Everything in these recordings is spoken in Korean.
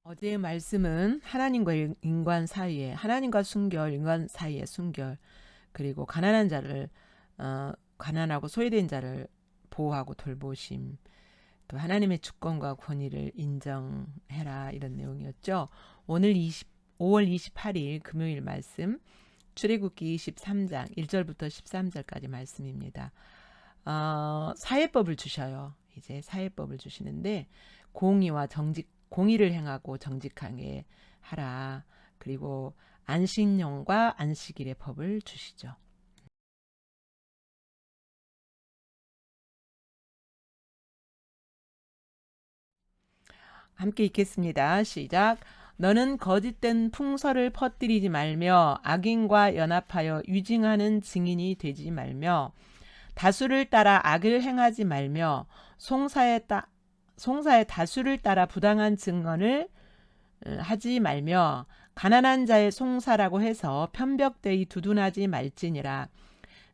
어제의 말씀은 하나님과 인간 사이에, 하나님과 순결, 인간 사이의 순결, 그리고 가난한 자를, 가난하고 소외된 자를 보호하고 돌보심, 또 하나님의 주권과 권위를 인정해라, 이런 내용이었죠. 오늘 5월 28일 금요일 말씀, 출애굽기 23장 1절부터 13절까지 말씀입니다. 사회법을 주셔요. 이제 사회법을 주시는데, 공의를 행하고 정직하게 하라. 그리고 안식년과 안식일의 법을 주시죠. 함께 읽겠습니다. 시작. 너는 거짓된 풍설을 퍼뜨리지 말며 악인과 연합하여 위증하는 증인이 되지 말며 다수를 따라 악을 행하지 말며 송사의 다수를 따라 부당한 증언을 하지 말며 가난한 자의 송사라고 해서 편벽되이 두둔하지 말지니라.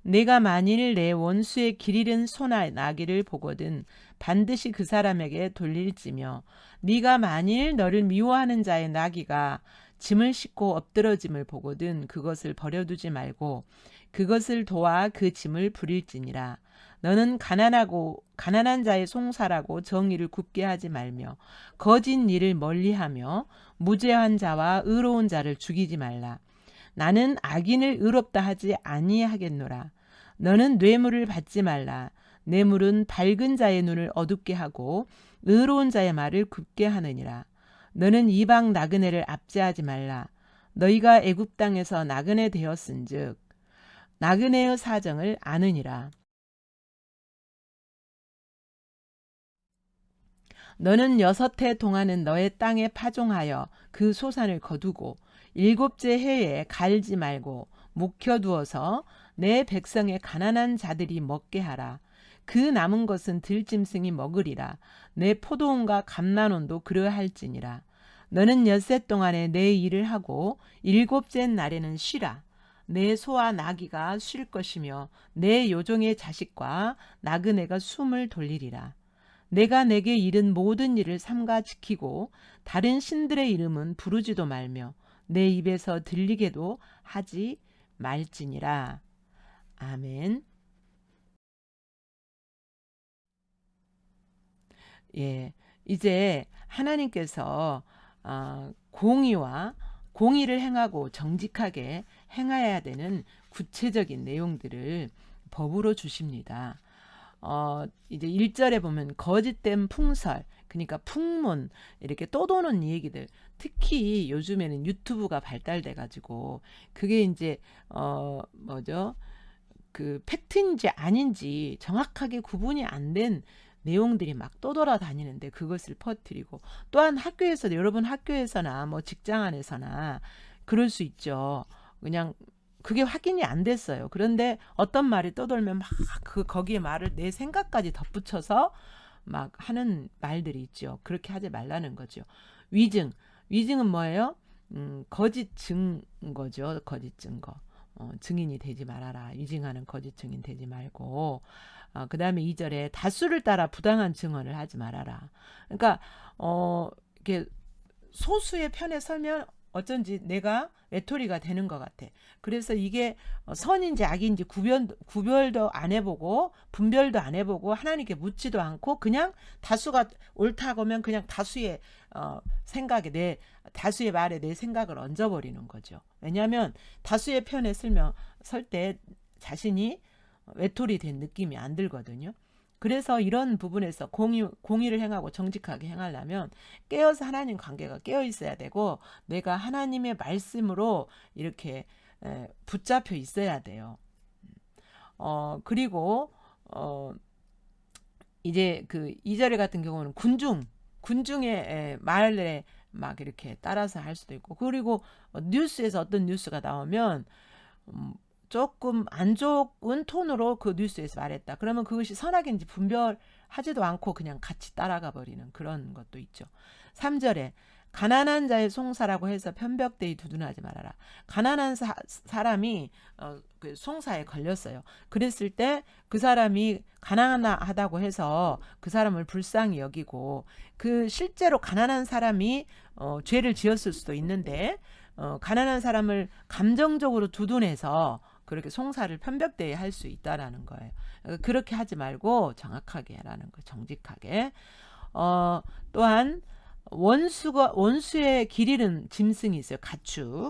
내가 만일 내 원수의 길 잃은 소나 나귀를 보거든 반드시 그 사람에게 돌릴지며 네가 만일 너를 미워하는 자의 나귀가 짐을 싣고 엎드러짐을 보거든 그것을 버려두지 말고 그것을 도와 그 짐을 부릴지니라. 너는 가난한 자의 송사라고 정의를 굽게 하지 말며 거짓 일을 멀리하며 무죄한 자와 의로운 자를 죽이지 말라. 나는 악인을 의롭다 하지 아니하겠노라. 너는 뇌물을 받지 말라. 뇌물은 밝은 자의 눈을 어둡게 하고 의로운 자의 말을 굽게 하느니라. 너는 이방 나그네를 압제하지 말라. 너희가 애굽 땅에서 나그네 되었은즉 나그네의 사정을 아느니라. 너는 6해 동안은 너의 땅에 파종하여 그 소산을 거두고 7째 해에 갈지 말고 묵혀두어서 내 백성의 가난한 자들이 먹게 하라. 그 남은 것은 들짐승이 먹으리라. 내 포도원과 감난원도 그러할지니라. 너는 6해 동안에 내 일을 하고 7째 날에는 쉬라. 내 소와 나귀가 쉴 것이며 내 요종의 자식과 나그네가 숨을 돌리리라. 내가 내게 이른 모든 일을 삼가 지키고 다른 신들의 이름은 부르지도 말며 내 입에서 들리게도 하지 말지니라. 아멘. 예, 이제 하나님께서 공의를 행하고 정직하게 행해야 되는 구체적인 내용들을 법으로 주십니다. 이제 1절에 보면 거짓된 풍설, 그러니까 풍문, 이렇게 떠도는 얘기들, 특히 요즘에는 유튜브가 발달돼 가지고 그게 이제 뭐죠? 그 팩트인지 아닌지 정확하게 구분이 안 된 내용들이 막 떠돌아다니는데 그것을 퍼뜨리고, 또한 학교에서도, 여러분 학교에서나 뭐 직장 안에서나 그럴 수 있죠. 그냥 그게 확인이 안 됐어요. 그런데 어떤 말이 떠돌면 막 거기에 말을 내 생각까지 덧붙여서 막 하는 말들이 있죠. 그렇게 하지 말라는 거죠. 위증. 위증은 뭐예요? 거짓 증거죠. 거짓 증거. 증인이 되지 말아라. 위증하는 거짓 증인 되지 말고, 그 다음에 2절에 다수를 따라 부당한 증언을 하지 말아라. 그러니까 이렇게 소수의 편에 설면 어쩐지 내가 외톨이가 되는 것 같아. 그래서 이게 선인지 악인지 구별도 안 해보고 분별도 안 해보고 하나님께 묻지도 않고 그냥 다수가 옳다고 하면 그냥 다수의 생각에 다수의 말에 내 생각을 얹어버리는 거죠. 왜냐하면 다수의 편에 설 때 자신이 외톨이 된 느낌이 안 들거든요. 그래서 이런 부분에서 공의를 행하고 정직하게 행하려면 깨어서 하나님 관계가 깨어 있어야 되고 내가 하나님의 말씀으로 이렇게 붙잡혀 있어야 돼요. 그리고 이제 그 2절에 같은 경우는 군중의 말에 막 이렇게 따라서 할 수도 있고, 그리고 뉴스에서 어떤 뉴스가 나오면 조금 안 좋은 톤으로 그 뉴스에서 말했다. 그러면 그것이 선악인지 분별하지도 않고 그냥 같이 따라가 버리는 그런 것도 있죠. 3절에 가난한 자의 송사라고 해서 편벽되이 두둔하지 말아라. 가난한 사람이 그 송사에 걸렸어요. 그랬을 때 그 사람이 가난하다고 해서 그 사람을 불쌍히 여기고, 그 실제로 가난한 사람이 죄를 지었을 수도 있는데 가난한 사람을 감정적으로 두둔해서 그렇게 송사를 편벽되이 할 수 있다라는 거예요. 그렇게 하지 말고 정확하게 하라는 거예요. 정직하게. 또한 원수의 길 잃은 짐승이 있어요.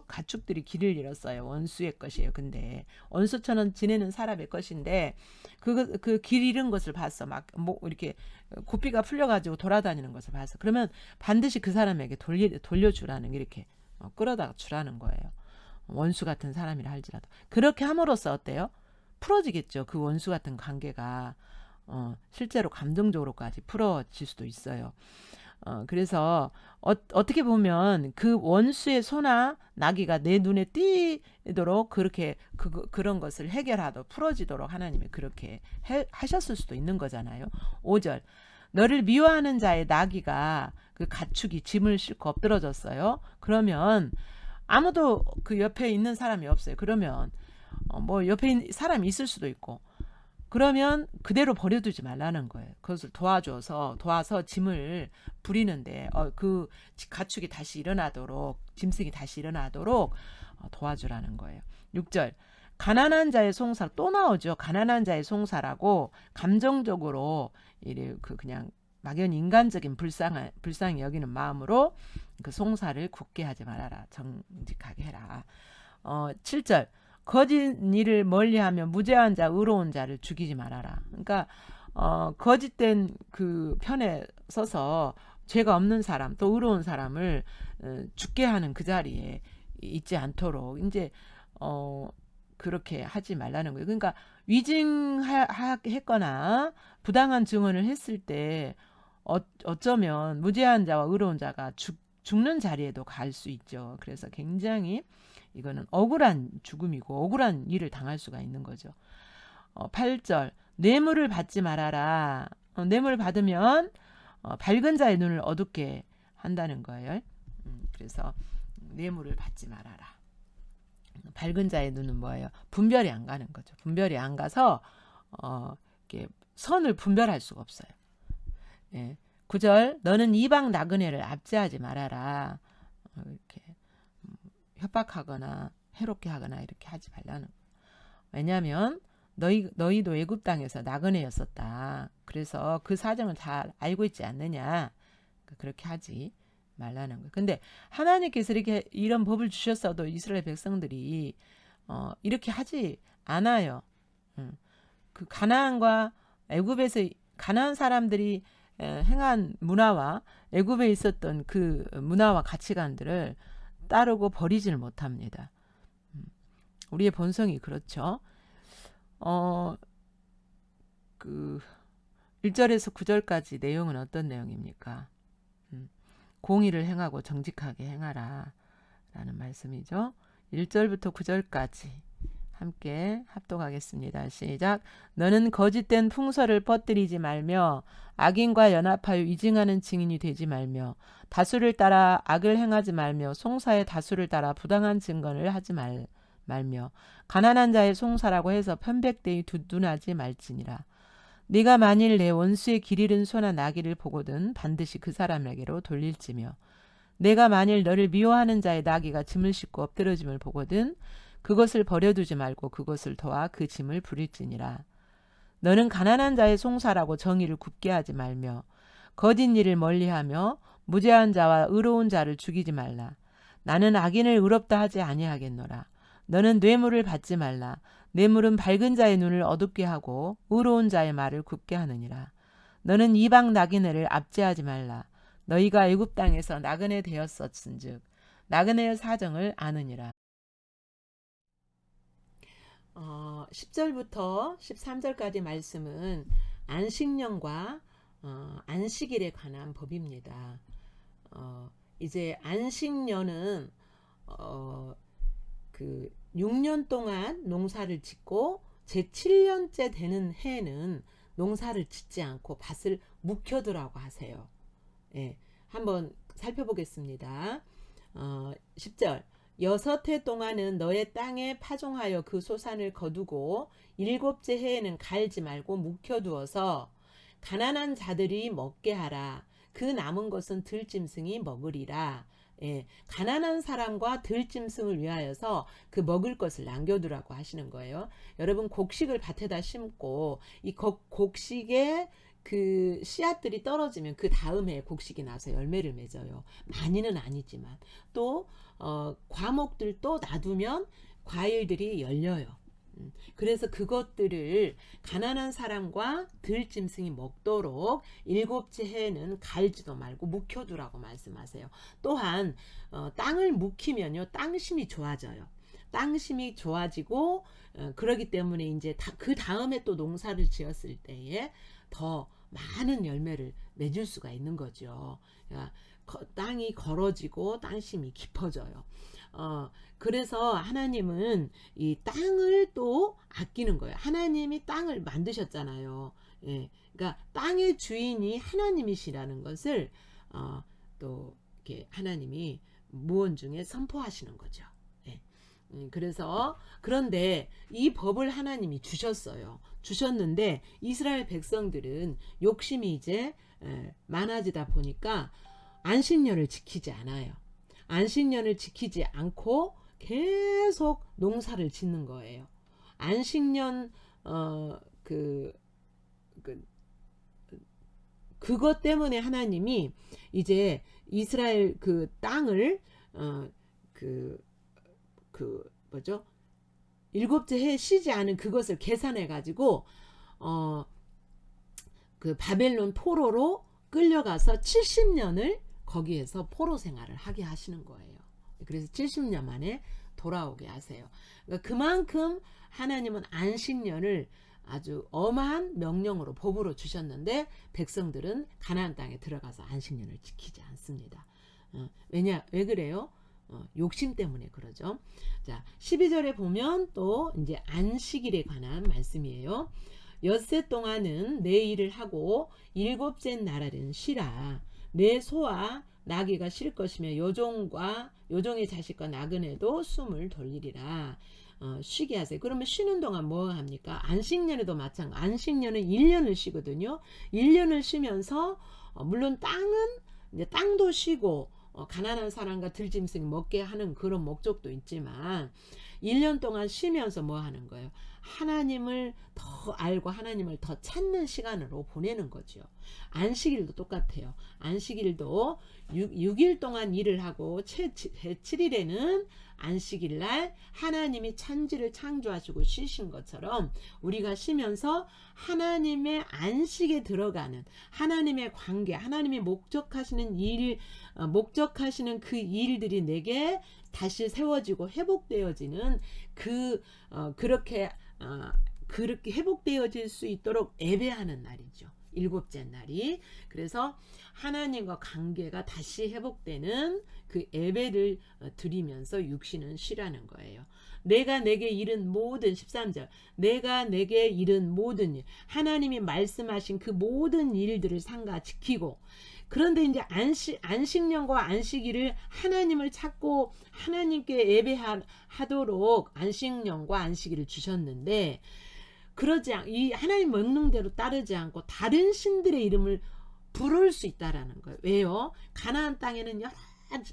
가축들이 길을 잃었어요. 원수의 것이에요. 근데 원수처럼 지내는 사람의 것인데 그 길 잃은 것을 봤어. 막 뭐 이렇게 고삐가 풀려가지고 돌아다니는 것을 봤어. 그러면 반드시 그 사람에게 돌려주라는, 이렇게 끌어다가 주라는 거예요. 원수 같은 사람이라 할지라도. 그렇게 함으로써 어때요? 풀어지겠죠. 그 원수 같은 관계가 실제로 감정적으로까지 풀어질 수도 있어요. 그래서 어떻게 보면 그 원수의 소나 나귀가 내 눈에 띄도록 그렇게 그런 것을 해결하도록 풀어지도록 하나님이 그렇게 하셨을 수도 있는 거잖아요. 5절, 너를 미워하는 자의 나귀가, 그 가축이 짐을 싣고 엎드러졌어요. 그러면 아무도 그 옆에 있는 사람이 없어요. 그러면 뭐 옆에 사람이 있을 수도 있고, 그러면 그대로 버려두지 말라는 거예요. 그것을 도와서 짐을 부리는데 그 가축이 다시 일어나도록, 짐승이 다시 일어나도록 도와주라는 거예요. 6절, 가난한 자의 송사, 또 나오죠. 가난한 자의 송사라고 감정적으로 그냥 막연히 인간적인 불쌍히 여기는 마음으로 그 송사를 굳게 하지 말아라. 정직하게 해라. 7절, 거짓 일을 멀리하며 무죄한 자, 의로운 자를 죽이지 말아라. 그러니까 거짓된 그 편에 서서 죄가 없는 사람, 또 의로운 사람을 죽게 하는 그 자리에 있지 않도록 이제 그렇게 하지 말라는 거예요. 그러니까 위증했거나 부당한 증언을 했을 때 어쩌면 무죄한 자와 의로운 자가 죽는 자리에도 갈 수 있죠. 그래서 굉장히 이거는 억울한 죽음이고 억울한 일을 당할 수가 있는 거죠. 8절, 뇌물을 받지 말아라. 뇌물 받으면 밝은 자의 눈을 어둡게 한다는 거예요. 그래서 뇌물을 받지 말아라. 밝은 자의 눈은 뭐예요? 분별이 안 가는 거죠. 분별이 안 가서 이렇게 선을 분별할 수가 없어요. 예. 9절, 너는 이방 나그네를 압제하지 말아라. 이렇게 협박하거나 해롭게 하거나 이렇게 하지 말라는 거예요. 왜냐하면 너희도 애굽 땅에서 나그네였었다. 그래서 그 사정을 잘 알고 있지 않느냐. 그렇게 하지 말라는 거예요. 근데 하나님께서 이런 법을 주셨어도 이스라엘 백성들이 이렇게 하지 않아요. 그 가나안과 애굽에서 가나안 사람들이 행한 문화와 애굽에 있었던 그 문화와 가치관들을 따르고 버리지를 못합니다. 우리의 본성이 그렇죠. 그 1절에서 9절까지 내용은 어떤 내용입니까? 공의를 행하고 정직하게 행하라 라는 말씀이죠. 1절부터 9절까지 함께 합독하겠습니다. 시작. 너는 거짓된 풍설을 퍼뜨리지 말며 악인과 연합하여 위증하는 증인이 되지 말며 다수를 따라 악을 행하지 말며 송사의 다수를 따라 부당한 증언을 하지 말며 가난한 자의 송사라고 해서 편백되이 두둔하지 말지니라. 네가 만일 내 원수의 길 잃은 소나 나귀를 보거든 반드시 그 사람에게로 돌릴지며 내가 만일 너를 미워하는 자의 나귀가 짐을 싣고 엎드러짐을 보거든 그것을 버려두지 말고 그것을 도와 그 짐을 부릴지니라. 너는 가난한 자의 송사라고 정의를 굽게 하지 말며 거짓 일을 멀리하며 무죄한 자와 의로운 자를 죽이지 말라. 나는 악인을 의롭다 하지 아니하겠노라. 너는 뇌물을 받지 말라. 뇌물은 밝은 자의 눈을 어둡게 하고 의로운 자의 말을 굽게 하느니라. 너는 이방 나그네를 압제하지 말라. 너희가 애굽 땅에서 나그네 되었었은즉 나그네의 사정을 아느니라. 10절부터 13절까지 말씀은 안식년과 안식일에 관한 법입니다. 이제 안식년은 그 6년 동안 농사를 짓고 제 7년째 되는 해에는 농사를 짓지 않고 밭을 묵혀두라고 하세요. 예, 한번 살펴보겠습니다. 10절. 6해 동안은 너의 땅에 파종하여 그 소산을 거두고 7째 해에는 갈지 말고 묵혀두어서 가난한 자들이 먹게 하라. 그 남은 것은 들짐승이 먹으리라. 예, 가난한 사람과 들짐승을 위하여서 그 먹을 것을 남겨두라고 하시는 거예요. 여러분 곡식을 밭에다 심고 이 곡식에 그 씨앗들이 떨어지면 그 다음에 곡식이 나서 열매를 맺어요. 많이는 아니지만 또 과목들도 놔두면 과일들이 열려요. 그래서 그것들을 가난한 사람과 들짐승이 먹도록 7째 해에는 갈지도 말고 묵혀두라고 말씀하세요. 또한 땅을 묵히면요 땅심이 좋아져요. 땅심이 좋아지고 그러기 때문에 이제 그 다음에 또 농사를 지었을 때에 더 많은 열매를 맺을 수가 있는 거죠. 그러니까 땅이 걸어지고 땅심이 깊어져요. 그래서 하나님은 이 땅을 또 아끼는 거예요. 하나님이 땅을 만드셨잖아요. 예, 그러니까 땅의 주인이 하나님이시라는 것을 또 이렇게 하나님이 무언 중에 선포하시는 거죠. 예. 그래서 그런데 이 법을 하나님이 주셨어요. 주셨는데 이스라엘 백성들은 욕심이 이제 많아지다 보니까 안식년을 지키지 않아요. 안식년을 지키지 않고 계속 농사를 짓는 거예요. 안식년 그것 때문에 하나님이 이제 이스라엘 그 땅을 뭐죠? 7째 해 쉬지 않은 그것을 계산해 가지고 그 바벨론 포로로 끌려가서 70년을 거기에서 포로 생활을 하게 하시는 거예요. 그래서 70년 만에 돌아오게 하세요. 그러니까 그만큼 하나님은 안식년을 아주 엄한 명령으로 법으로 주셨는데 백성들은 가나안 땅에 들어가서 안식년을 지키지 않습니다. 왜 그래요? 욕심 때문에 그러죠. 자, 12절에 보면 또 이제 안식일에 관한 말씀이에요. 엿새 동안은 내 일을 하고 7째 날은 쉬라. 내 소와 나귀가 쉴 것이며 요종의 자식과 나그네도 숨을 돌리리라. 쉬게 하세요. 그러면 쉬는 동안 뭐 합니까? 안식년에도 마찬가지. 안식년은 1년을 쉬거든요. 1년을 쉬면서 물론 이제 땅도 쉬고 가난한 사람과 들짐승이 먹게 하는 그런 목적도 있지만 1년 동안 쉬면서 뭐 하는 거예요? 하나님을 더 알고 하나님을 더 찾는 시간으로 보내는 거죠. 안식일도 똑같아요. 안식일도 6일 동안 일을 하고 7일에는 안식일 날 하나님이 천지를 창조하시고 쉬신 것처럼 우리가 쉬면서 하나님의 안식에 들어가는 하나님의 관계, 하나님이 목적하시는 그 일들이 내게 다시 세워지고 회복되어지는 그렇게 회복되어질 수 있도록 예배하는 날이죠. 7째 날이. 그래서 하나님과 관계가 다시 회복되는 그 예배를 드리면서 육신은 쉬라는 거예요. 내가 내게 이른 모든 13절 내가 내게 이른 모든 일 하나님이 말씀하신 그 모든 일들을 삼가 지키고 그런데 이제 안식년과 안식일을 하나님을 찾고 하나님께 예배하도록 안식년과 안식일을 주셨는데 이 하나님 명령대로 따르지 않고 다른 신들의 이름을 부를 수 있다라는 거예요. 왜요? 가나안 땅에는 여러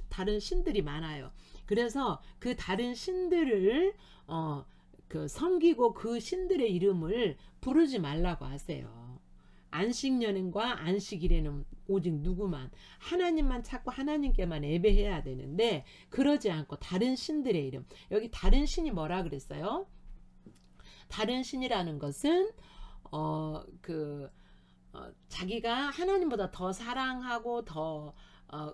다른 신들이 많아요. 그래서 그 다른 신들을 섬기고 그 신들의 이름을 부르지 말라고 하세요. 안식년과 안식일에는 오직 누구만 하나님만 찾고 하나님께만 예배해야 되는데 그러지 않고 다른 신들의 이름 여기 다른 신이 뭐라 그랬어요? 다른 신이라는 것은 자기가 하나님보다 더 사랑하고 더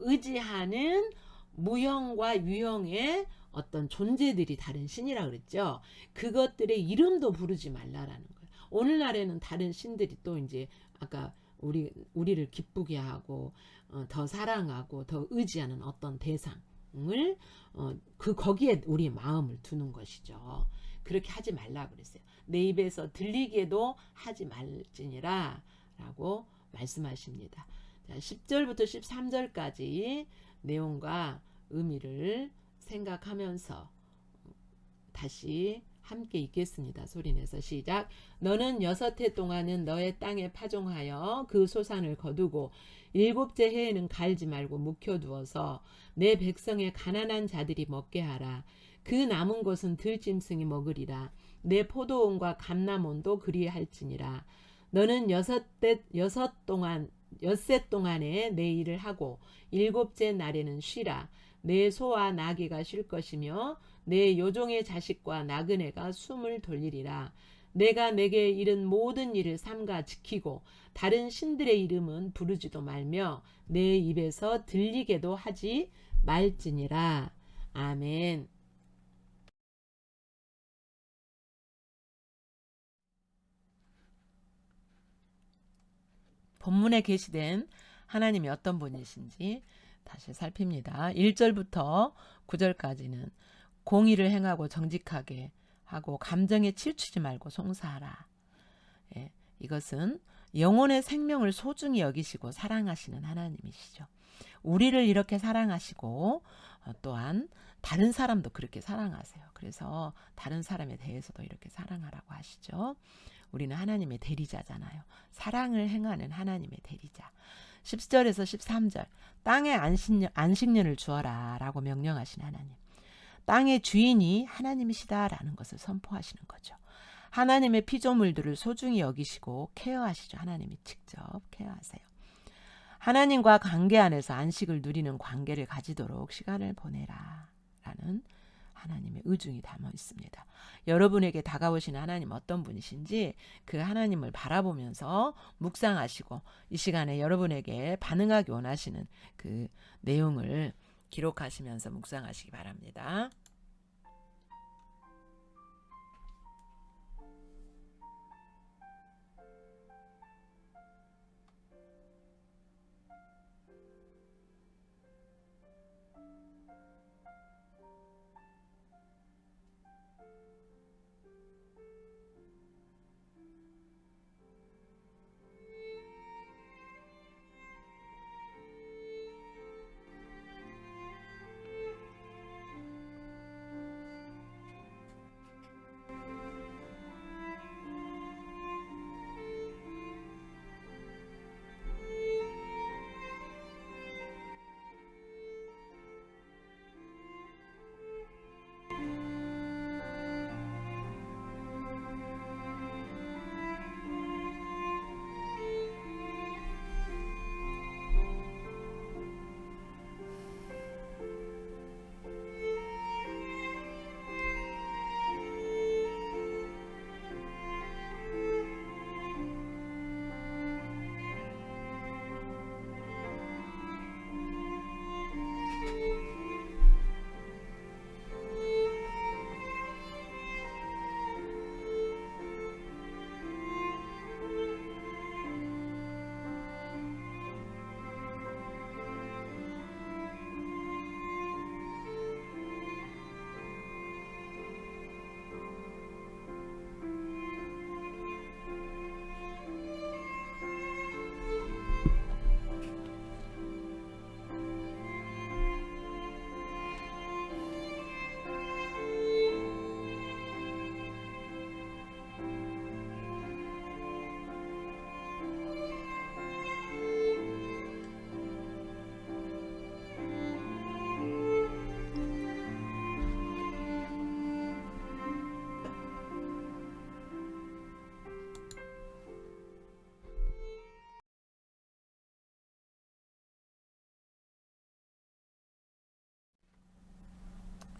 의지하는 무형과 유형의 어떤 존재들이 다른 신이라 그랬죠. 그것들의 이름도 부르지 말라라는 거예요. 오늘날에는 다른 신들이 또 이제 아까 우리를 기쁘게 하고 더 사랑하고 더 의지하는 어떤 대상을 거기에 우리 마음을 두는 것이죠. 그렇게 하지 말라 그랬어요. 내 입에서 들리게도 하지 말지니라 라고 말씀하십니다. 자, 10절부터 13절까지 내용과 의미를 생각하면서 다시 함께 읽겠습니다. 소리내서 시작. 너는 6해 동안은 너의 땅에 파종하여 그 소산을 거두고 7째 해에는 갈지 말고 묵혀두어서 내 백성의 가난한 자들이 먹게 하라. 그 남은 것은 들짐승이 먹으리라. 내 포도원과 감람원도 그리할지니라. 너는 엿새 동안에 내 일을 하고 7째 날에는 쉬라. 내 소와 나귀가 쉴 것이며 내 요종의 자식과 나그네가 숨을 돌리리라. 내가 내게 이른 모든 일을 삼가 지키고 다른 신들의 이름은 부르지도 말며 내 입에서 들리게도 하지 말지니라. 아멘. 본문에 게시된 하나님이 어떤 분이신지 다시 살핍니다. 1절부터 9절까지는 공의를 행하고 정직하게 하고 감정에 치우치지 말고 송사하라. 예, 이것은 영혼의 생명을 소중히 여기시고 사랑하시는 하나님이시죠. 우리를 이렇게 사랑하시고 또한 다른 사람도 그렇게 사랑하세요. 그래서 다른 사람에 대해서도 이렇게 사랑하라고 하시죠. 우리는 하나님의 대리자잖아요. 사랑을 행하는 하나님의 대리자. 10절에서 13절 땅에 안식년을 주어라 라고 명령하신 하나님. 땅의 주인이 하나님이시다라는 것을 선포하시는 거죠. 하나님의 피조물들을 소중히 여기시고 케어하시죠. 하나님이 직접 케어하세요. 하나님과 관계 안에서 안식을 누리는 관계를 가지도록 시간을 보내라 라는 하나님의 의중이 담아 있습니다. 여러분에게 다가오시는 하나님 어떤 분이신지 그 하나님을 바라보면서 묵상하시고 이 시간에 여러분에게 반응하기 원하시는 그 내용을 기록하시면서 묵상하시기 바랍니다.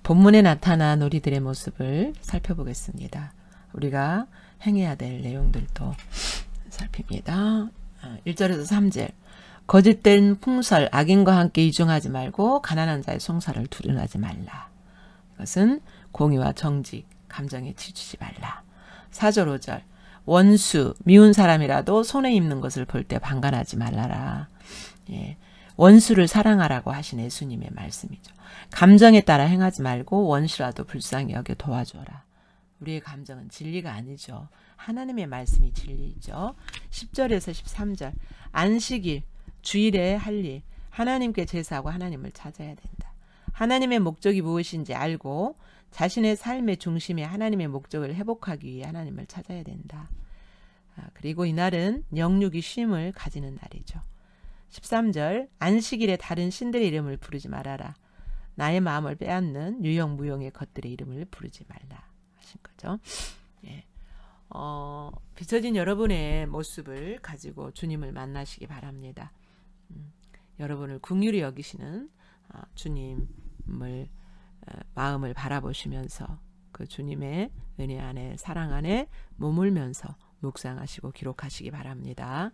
본문에 나타난 우리들의 모습을 살펴보겠습니다. 우리가 행해야 될 내용들도 살핍니다. 1절에서 3절 거짓된 풍설, 악인과 함께 이중하지 말고 가난한 자의 송사를 두둔하지 말라. 이것은 공의와 정직, 감정에 치우치지 말라. 4절 5절 원수, 미운 사람이라도 손에 입는 것을 볼 때 방관하지 말라라. 예, 원수를 사랑하라고 하신 예수님의 말씀이죠. 감정에 따라 행하지 말고 원수라도 불쌍히 여겨 도와줘라. 우리의 감정은 진리가 아니죠. 하나님의 말씀이 진리이죠. 10절에서 13절 안식일, 주일에 할 일, 하나님께 제사하고 하나님을 찾아야 된다. 하나님의 목적이 무엇인지 알고 자신의 삶의 중심에 하나님의 목적을 회복하기 위해 하나님을 찾아야 된다. 그리고 이날은 영육이 쉼을 가지는 날이죠. 13절 안식일에 다른 신들의 이름을 부르지 말아라. 나의 마음을 빼앗는 유영무용의 것들의 이름을 부르지 말라 하신 거죠. 예. 비춰진 여러분의 모습을 가지고 주님을 만나시기 바랍니다. 여러분을 긍휼히 여기시는 주님을 마음을 바라보시면서 그 주님의 은혜 안에 사랑 안에 머물면서 묵상하시고 기록하시기 바랍니다.